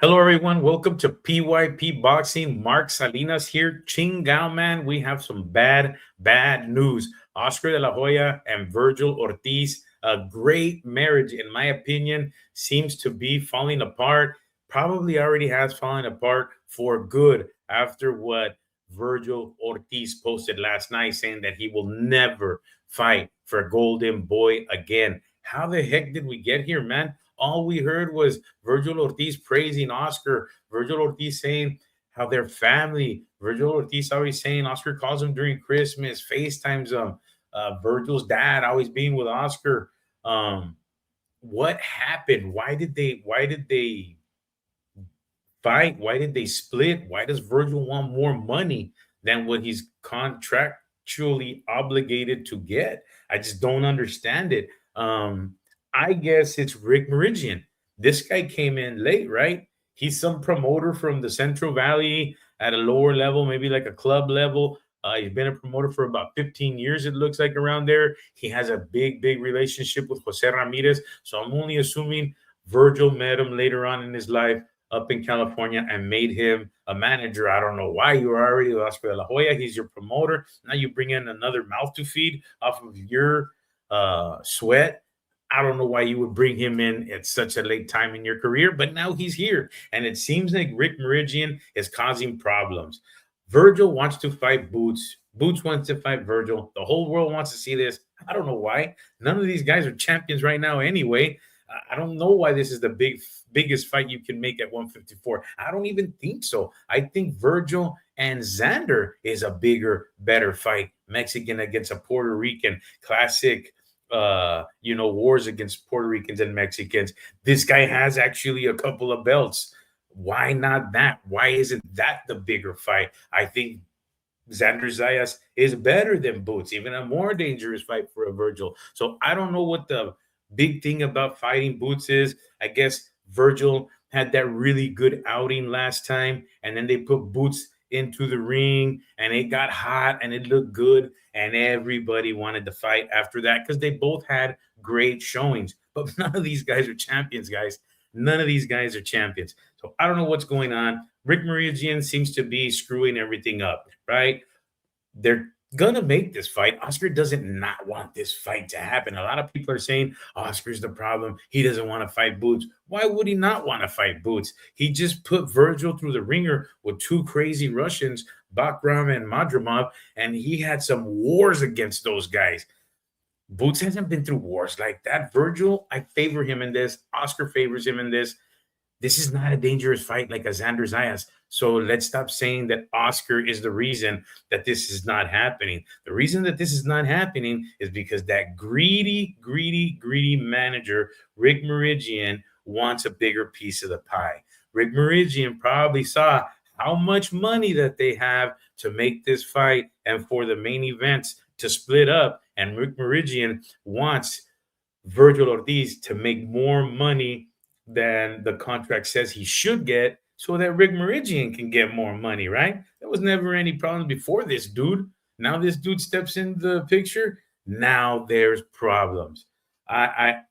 Hello, everyone. Welcome to PYP Boxing. Mark Salinas here. Chingao, man. We have some bad news. Oscar De La Hoya and Vergil Ortiz, a great marriage, in my opinion, seems to be falling apart. Probably already has fallen apart for good after what Vergil Ortiz posted last night, saying that he will never fight for Golden Boy again. How the heck did we get here, man? All we heard was Vergil Ortiz praising Oscar, Vergil Ortiz saying how their family, Vergil Ortiz always saying Oscar calls him during Christmas, FaceTimes him, Vergil's dad always being with Oscar. Um, what happened? Why did they fight? Why did they split? Why does Vergil want more money than what he's contractually obligated to get? I just don't understand it. I guess it's Rick Mirigian. This guy came in late, right? He's some promoter from the Central Valley at a lower level, maybe like a club level. He's been a promoter for about 15 years, it looks like, around there. He has a big relationship with Jose Ramirez. So I'm only assuming Vergil met him later on in his life up in California and made him a manager. I don't know why. You were already with Oscar De La Hoya. He's your promoter. Now you bring in another mouth to feed off of your sweat. I don't know why you would bring him in at such a late time in your career, but now he's here. And it seems like Rick Mirigian is causing problems. Vergil wants to fight Boots. Boots wants to fight Vergil. The whole world wants to see this. I don't know why. None of these guys are champions right now anyway. I don't know why this is the biggest fight you can make at 154. I don't even think so. I think Vergil and Xander is a bigger, better fight. Mexican against a Puerto Rican, classic wars against Puerto Ricans and Mexicans. This guy has actually a couple of belts. Why not that? Why isn't that the bigger fight? I think Xander Zayas is better than Boots, even a more dangerous fight for a Vergil. So I don't know what the big thing about fighting Boots is. I guess Vergil had that really good outing last time, and then they put Boots into the ring and it got hot and it looked good and everybody wanted to fight after that because they both had great showings. But none of these guys are champions, guys. None of these guys are champions. So I don't know what's going on. Rick Mirigian seems to be screwing everything up, right? They're gonna make this fight. Oscar doesn't not want this fight to happen. A lot of people are saying Oscar's the problem. He doesn't want to fight Boots. Why would he not want to fight Boots? He just put Vergil through the ringer with two crazy Russians, Bakram and Madrimov, and he had some wars against those guys. Boots hasn't been through wars like that. Vergil, I favor him in this. Oscar favors him in this. This is not a dangerous fight like a Xander Zayas. So let's stop saying that Oscar is the reason that this is not happening. The reason that this is not happening is because that greedy manager, Rick Mirigian, wants a bigger piece of the pie. Rick Mirigian probably saw how much money that they have to make this fight and for the main events to split up. And Rick Mirigian wants Vergil Ortiz to make more money than the contract says he should get so that Rick Mirigian can get more money, right? There was never any problem before this dude. Now this dude steps in the picture. Now there's problems. I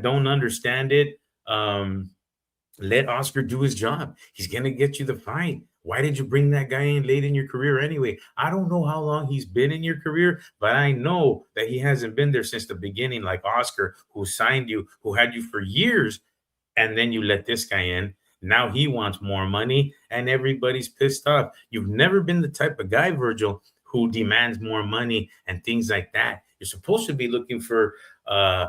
don't understand it. Let Oscar do his job. He's gonna get you the fight. Why did you bring that guy in late in your career anyway? I don't know how long he's been in your career, but I know that he hasn't been there since the beginning, like Oscar, who signed you, who had you for years, and then you let this guy in. Now he wants more money, and everybody's pissed off. You've never been the type of guy, Vergil, who demands more money and things like that. You're supposed to be looking for a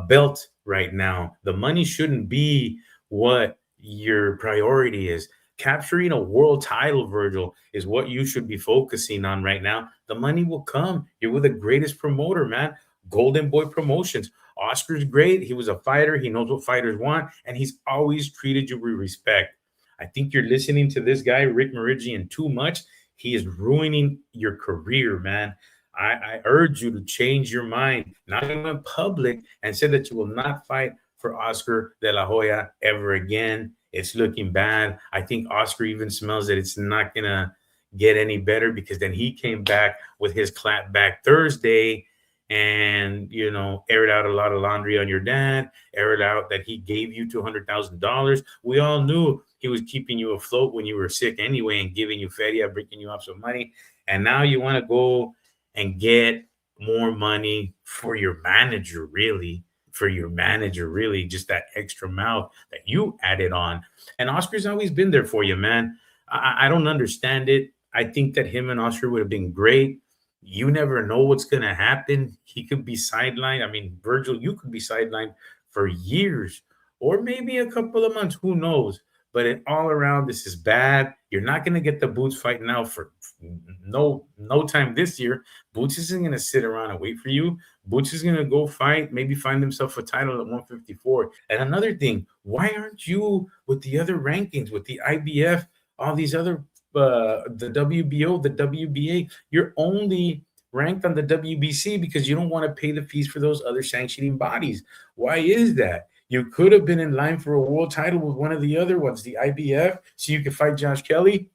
belt right now. The money shouldn't be what your priority is. Capturing a world title, Vergil, is what you should be focusing on right now. The money will come. You're with the greatest promoter, man. Golden Boy Promotions. Oscar's great. He was a fighter. He knows what fighters want, and he's always treated you with respect. I think you're listening to this guy, Rick Mirigian, too much. He is ruining your career, man. I urge you to change your mind. Now you went public and said that you will not fight for Oscar De La Hoya ever again. It's looking bad. I think Oscar even smells that it's not going to get any better because then he came back with his clap back Thursday and, aired out a lot of laundry on your dad, aired out that he gave you $200,000. We all knew He was keeping you afloat when you were sick anyway and giving you feria, breaking you off some money. And now you want to go and get more money for your manager, really. For your manager, really, just that extra mouth that you added on. And Oscar's always been there for you, man. I don't understand it. I think that him and Oscar would have been great. You never know what's going to happen. He could be sidelined. I mean, Vergil, you could be sidelined for years or maybe a couple of months. Who knows? But all around, this is bad. You're not going to get the Boots fight now for no time this year. Boots isn't going to sit around and wait for you. Boots is going to go fight, maybe find himself a title at 154. And another thing, why aren't you with the other rankings, with the IBF, all these other, the WBO, the WBA? You're only ranked on the WBC because you don't want to pay the fees for those other sanctioning bodies. Why is that? You could have been in line for a world title with one of the other ones, the IBF, so you could fight Josh Kelly,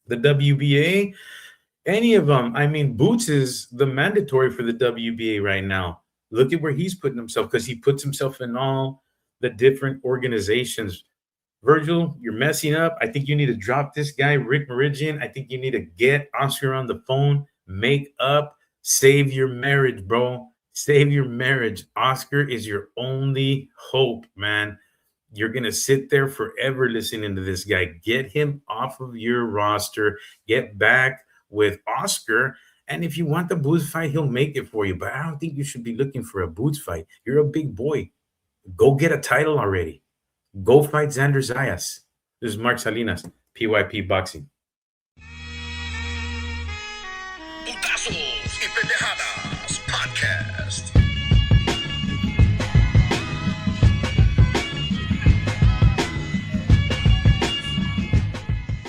the WBA, any of them. I mean, Boots is the mandatory for the WBA right now. Look at where he's putting himself, because he puts himself in all the different organizations. Vergil, you're messing up. I think you need to drop this guy, Rick Mirigian. I think you need to get Oscar on the phone, make up, save your marriage, bro. Save your marriage. Oscar is your only hope, man. You're going to sit there forever listening to this guy. Get him off of your roster. Get back with Oscar. And if you want the Boots fight, he'll make it for you. But I don't think you should be looking for a Boots fight. You're a big boy. Go get a title already. Go fight Xander Zayas. This is Mark Salinas, PYP Boxing. Putazos y Pendejadas Podcast.